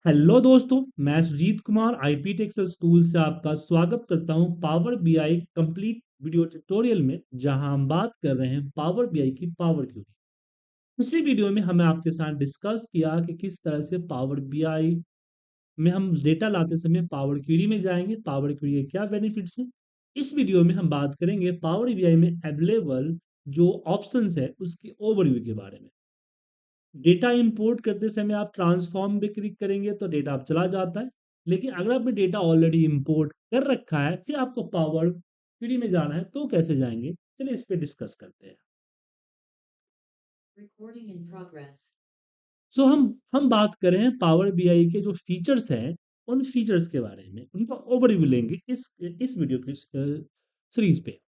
Hello दोस्तों, मैं Sujit Kumar IP Texas school से आपका स्वागत करता हूं Power BI complete video tutorial में, जहां हम बात कर रहे हैं पावर बीआई की पावर क्यूरी। पिछली वीडियो में हमें आपके साथ डिस्कस किया कि किस तरह से पावर बीआई में हम डेटा लाते समय पावर क्यूरी में जाएंगे, पावर क्यूरी के क्या बेनिफिट्स हैं। इस वीडियो में हम बात करेंगे पावर बीआई में अवेलेबल जो ऑप्शंस है उसकी ओवरव्यू के बारे में। डेटा इंपोर्ट करते समय आप ट्रांसफॉर्म पे क्लिक करेंगे तो डेटा आप चला जाता है। लेकिन अगर आपने डेटा ऑलरेडी इंपोर्ट कर रखा है, फिर आपको पावर क्वेरी में जाना है, तो कैसे जाएंगे? चलिए इस पे डिस्कस करते हैं। Recording in progress. सो हम बात करें पावर बीआई के जो फीचर्स हैं, उन फीचर्स के बारे में उनका ओवरव्यू लेंगे इस वीडियो की सीरीज पे।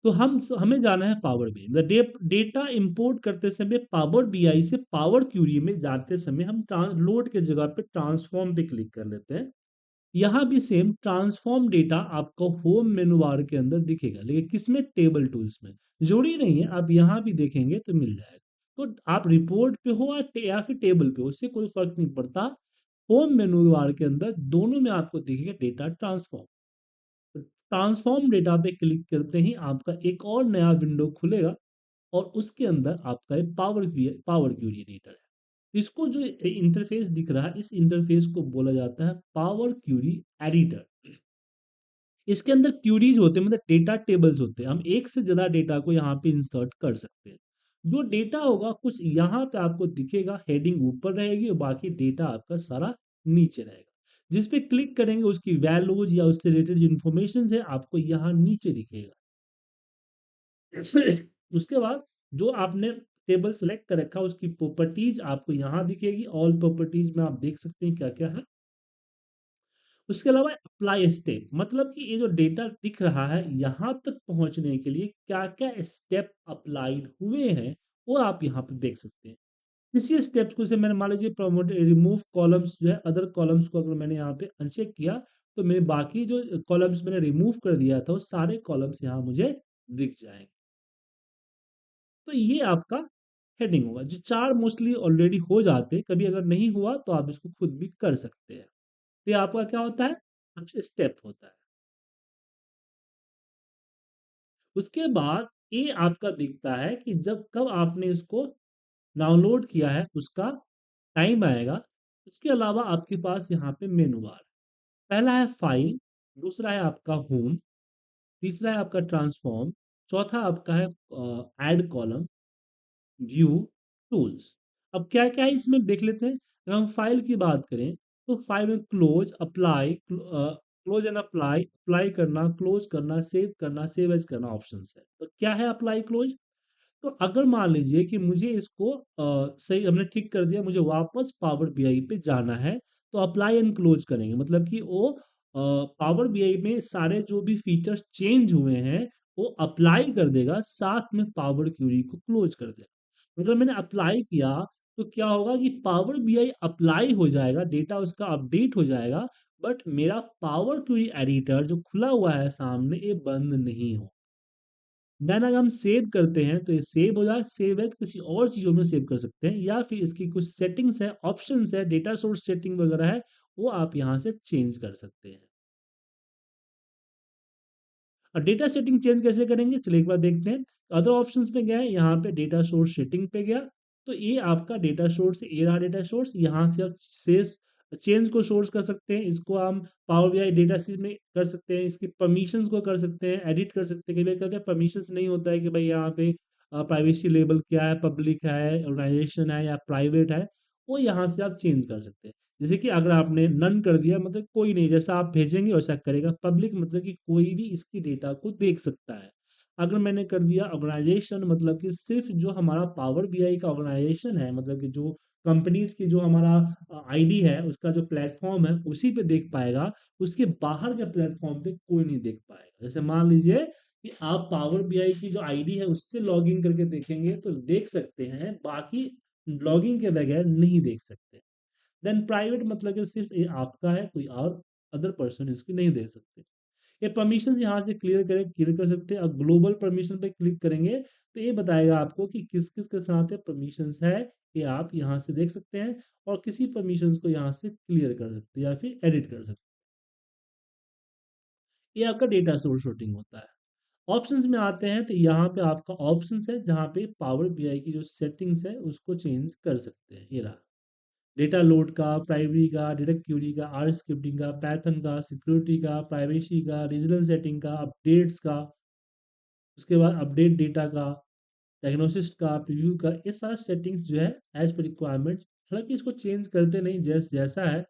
तो हमें जाना है पावर बीआई, मतलब डेटा इंपोर्ट करते समय पावर बीआई से पावर क्यूरी में जाते समय हम लोड के जगह पे ट्रांसफॉर्म पे क्लिक कर लेते हैं। यहाँ भी सेम ट्रांसफॉर्म डेटा आपको होम मेनू बार के अंदर दिखेगा, लेकिन किसमें? टेबल टूल्स में। जरूरी नहीं है, आप यहाँ भी देखेंगे तो मिल जाएगा। तो आप रिपोर्ट पे हो या फिर टेबल पे हो, उससे कोई फर्क नहीं पड़ता। होम मेनू बार के अंदर दोनों में आपको दिखेगा डेटा ट्रांसफॉर्म। ट्रांसफॉर्म डेटा पे क्लिक करते ही आपका एक और नया विंडो खुलेगा, और उसके अंदर आपका एक पावर क्यूरी एडिटर है। इसको जो इंटरफेस दिख रहा है, इस इंटरफेस को बोला जाता है पावर क्यूरी एडिटर। इसके अंदर क्यूरीज होते हैं, मतलब डेटा टेबल्स होते हैं। हम एक से ज्यादा डेटा को यहाँ पे इंसर्ट कर सकते हैं। जो डेटा होगा कुछ यहाँ पे आपको दिखेगा, हेडिंग ऊपर रहेगी और बाकी डेटा आपका सारा नीचे रहेगा। जिस पे क्लिक करेंगे उसकी वैल्यूज या उससे रिलेटेड जो इन्फॉर्मेशन है आपको यहाँ नीचे दिखेगा। उसके बाद जो आपने टेबल सेलेक्ट कर रखा उसकी प्रॉपर्टीज आपको यहाँ दिखेगी। ऑल प्रॉपर्टीज में आप देख सकते हैं क्या क्या है। उसके अलावा अप्लाई स्टेप, मतलब कि ये जो डेटा दिख रहा है यहाँ तक पहुंचने के लिए क्या क्या स्टेप अप्लाइड हुए हैं, वो आप यहाँ पे देख सकते हैं। इसी स्टेप्स को से मैंने मान लीजिए प्रमोट रिमूव कॉलम्स जो है, अदर कॉलम्स को अगर मैंने यहाँ पे अनचेक किया, तो मेरे बाकी जो कॉलम्स मैंने रिमूव कर दिया था वो सारे कॉलम्स यहाँ मुझे दिख जाएंगे। तो ये आपका हेडिंग होगा। जो चार मोस्टली ऑलरेडी हो जाते, कभी अगर नहीं हुआ तो आप इसको खुद भी कर सकते हैं। तो ये आपका क्या होता है? स्टेप होता है। उसके बाद ये आपका दिखता है कि जब कब आपने इसको डाउनलोड किया है उसका टाइम आएगा। इसके अलावा आपके पास यहाँ पे मेनू बार, पहला है फाइल, दूसरा है आपका होम, तीसरा है आपका ट्रांसफॉर्म, चौथा आपका है ऐड कॉलम, व्यू, टूल्स। अब क्या क्या है इसमें देख लेते हैं। अगर हम फाइल की बात करें तो फाइल में close, apply, close and apply, apply करना, क्लोज करना, सेव करना, सेव एज करना ऑप्शन है। तो क्या है अप्लाई क्लोज? तो अगर मान लीजिए कि मुझे इसको सही हमने ठीक कर दिया, मुझे वापस पावर बीआई पे जाना है, तो अप्लाई एंड क्लोज करेंगे, मतलब कि वो पावर बीआई में सारे जो भी फीचर्स चेंज हुए हैं वो अप्लाई कर देगा, साथ में पावर क्यूरी को क्लोज कर देगा। अगर मैंने अप्लाई किया तो क्या होगा कि पावर बीआई अप्लाई हो जाएगा, डेटा उसका अपडेट हो जाएगा, बट मेरा पावर क्यूरी एडिटर जो खुला हुआ है सामने ये बंद नहीं हो। देन अगर हम सेव करते हैं तो ये सेव हो जाए, सेव है तो किसी और चीज़ों में सेव कर सकते हैं, या फिर इसकी कुछ सेटिंग्स है, ऑप्शंस है, डेटा सोर्स सेटिंग वगैरह है, वो आप यहाँ से चेंज कर सकते हैं। और डेटा सेटिंग चेंज कैसे करेंगे, चलिए एक बार देखते हैं। अदर ऑप्शंस पे गए, यहाँ पे डेटा सोर्स सेटिंग पे गया, तो ये आपका डेटा सोर्स, ये रहा डेटा सोर्स। यहाँ से आप सेस चेंज को सोर्स कर सकते हैं, इसको हम पावर बीआई डेटा सीट में कर सकते हैं, इसकी परमिशंस को कर सकते हैं, एडिट कर सकते हैं। कई बार क्या क्या परमिशंस नहीं होता है कि भाई यहाँ पे प्राइवेसी लेवल क्या है, पब्लिक है, ऑर्गेनाइजेशन है या प्राइवेट है, वो यहाँ से आप चेंज कर सकते हैं। जैसे कि अगर आपने नन कर दिया, मतलब कोई नहीं, जैसा आप भेजेंगे वैसा करेगा। पब्लिक मतलब कि कोई भी इसकी डेटा को देख सकता है। अगर मैंने कर दिया ऑर्गेनाइजेशन, मतलब कि सिर्फ जो हमारा पावर बीआई का ऑर्गेनाइजेशन है, मतलब कि जो कंपनीज की जो हमारा आईडी है, उसका जो प्लेटफॉर्म है उसी पे देख पाएगा, उसके बाहर के प्लेटफॉर्म पे कोई नहीं देख पाएगा। जैसे मान लीजिए कि आप पावर बीआई की जो आईडी है उससे लॉगिन करके देखेंगे तो देख सकते हैं, बाकी लॉगिन के बगैर नहीं देख सकते। देन प्राइवेट मतलब कि सिर्फ ये आपका है, कोई और अदर पर्सन इसकी नहीं देख सकते। ये परमिशंस यहाँ से क्लियर कर सकते हैं। अब ग्लोबल परमिशन पे क्लिक करेंगे तो ये बताएगा आपको कि किस-किस के साथ ये परमिशंस है, ये आप यहाँ से देख सकते हैं और किसी परमिशंस को यहाँ से क्लियर कर सकते हैं या फिर एडिट कर सकते हैं। ये आपका डेटा सोर्स शूटिंग होता है। ऑप्शंस में आते हैं तो यहाँ पे आपका ऑप्शंस है जहाँ पे पावर बीआई की जो सेटिंग्स है उसको चेंज कर सकते हैं। ये रहा डेटा लोड का, प्राइमरी का, डायरेक्ट क्यूरी का, आर स्क्रिप्टिंग का, पैथन का, सिक्योरिटी का, प्राइवेसी का, रीजनल सेटिंग का, अपडेट्स का, उसके बाद अपडेट डेटा का, डायग्नोसिस का, प्रीव्यू का, ये सारा सेटिंग्स जो है एज पर रिक्वायरमेंट्स। हालांकि इसको चेंज करते नहीं, जैसा है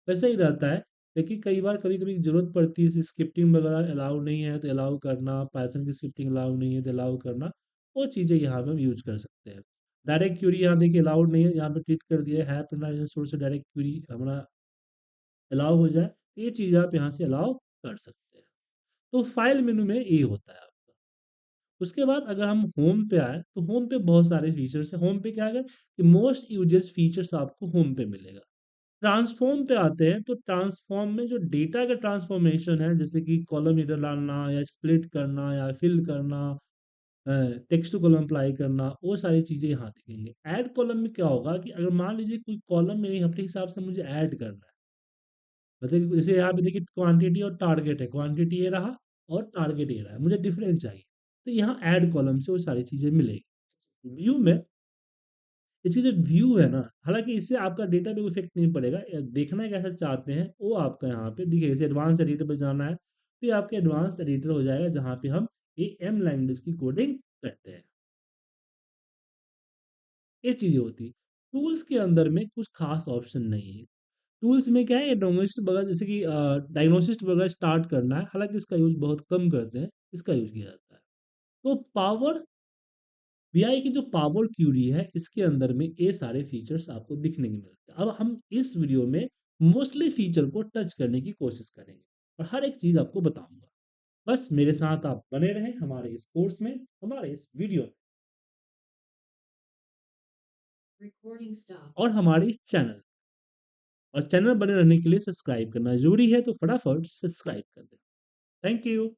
वैसा ही रहता है। लेकिन कई बार कभी कभी जरूरत पड़ती है, स्क्रिप्टिंग वगैरह अलाउ नहीं है तो अलाउ करना, पाइथन की स्क्रिप्टिंग अलाउ नहीं है तो अलाउ करना, वो चीज़ें यहाँ पे हम यूज कर सकते हैं। डायरेक्ट क्यूरी यहाँ देखिए अलाउड नहीं है, यहाँ पे टिक कर दिया है अपना सोर्स से डायरेक्ट क्यूरी हमारा अलाउ हो जाए, तो ये चीज़ आप यहाँ से अलाउ कर सकते हैं। तो फाइल मेनू में ये होता है आपका। उसके बाद अगर हम होम पे आए तो होम पे बहुत सारे फीचर्स हैं। होम पे क्या है कि मोस्ट यूजेस फीचर्स आपको होम पे मिलेगा। ट्रांसफॉर्म पे आते हैं तो ट्रांसफॉर्म में जो डेटा का ट्रांसफॉर्मेशन है, जैसे कि कॉलम हीडर डालना या स्प्लिट करना या फिल करना, टेक्स्ट टू कॉलम अप्लाई करना, वो सारी चीज़ें यहाँ दिखेंगे। ऐड कॉलम में क्या होगा कि अगर मान लीजिए कोई कॉलम मेरे अपने हिसाब से मुझे ऐड करना है, मतलब कि जैसे यहाँ पे देखिए क्वांटिटी और टारगेट है, क्वांटिटी ये रहा और टारगेट ये रहा, मुझे डिफरेंस चाहिए, तो यहाँ ऐड कॉलम से वो सारी चीज़ें मिलेगी। व्यू में इसकी जो व्यू है ना, हालांकि इससे आपका डेटा पे इफेक्ट नहीं पड़ेगा, देखना है कैसा चाहते हैं वो आपका यहाँ पे दिखेगा। जैसे एडवांस एडिटर पे जाना है तो ये आपके एडवांस एडिटर हो जाएगा जहाँ पे हम ए एम लैंग्वेज की कोडिंग करते हैं। ये चीज़ें होती है। टूल्स के अंदर में कुछ खास ऑप्शन नहीं है। टूल्स में क्या है, डायग्नोसिस्ट वगैरह, जैसे कि डायग्नोसिस्ट वगैरह स्टार्ट करना है, हालांकि इसका यूज़ बहुत कम करते हैं, इसका यूज़ किया जाता है। तो पावर बीआई की जो पावर क्यूरी है इसके अंदर में ये सारे फीचर्स आपको दिखने के मिलते हैं। अब हम इस वीडियो में मोस्टली फीचर को टच करने की कोशिश करेंगे और हर एक चीज़ आपको बताऊंगा। बस मेरे साथ आप बने रहें हमारे इस कोर्स में, हमारे इस वीडियो में और हमारे इस चैनल। और चैनल बने रहने के लिए सब्सक्राइब करना जरूरी है, तो फटाफट सब्सक्राइब कर दें। Thank you.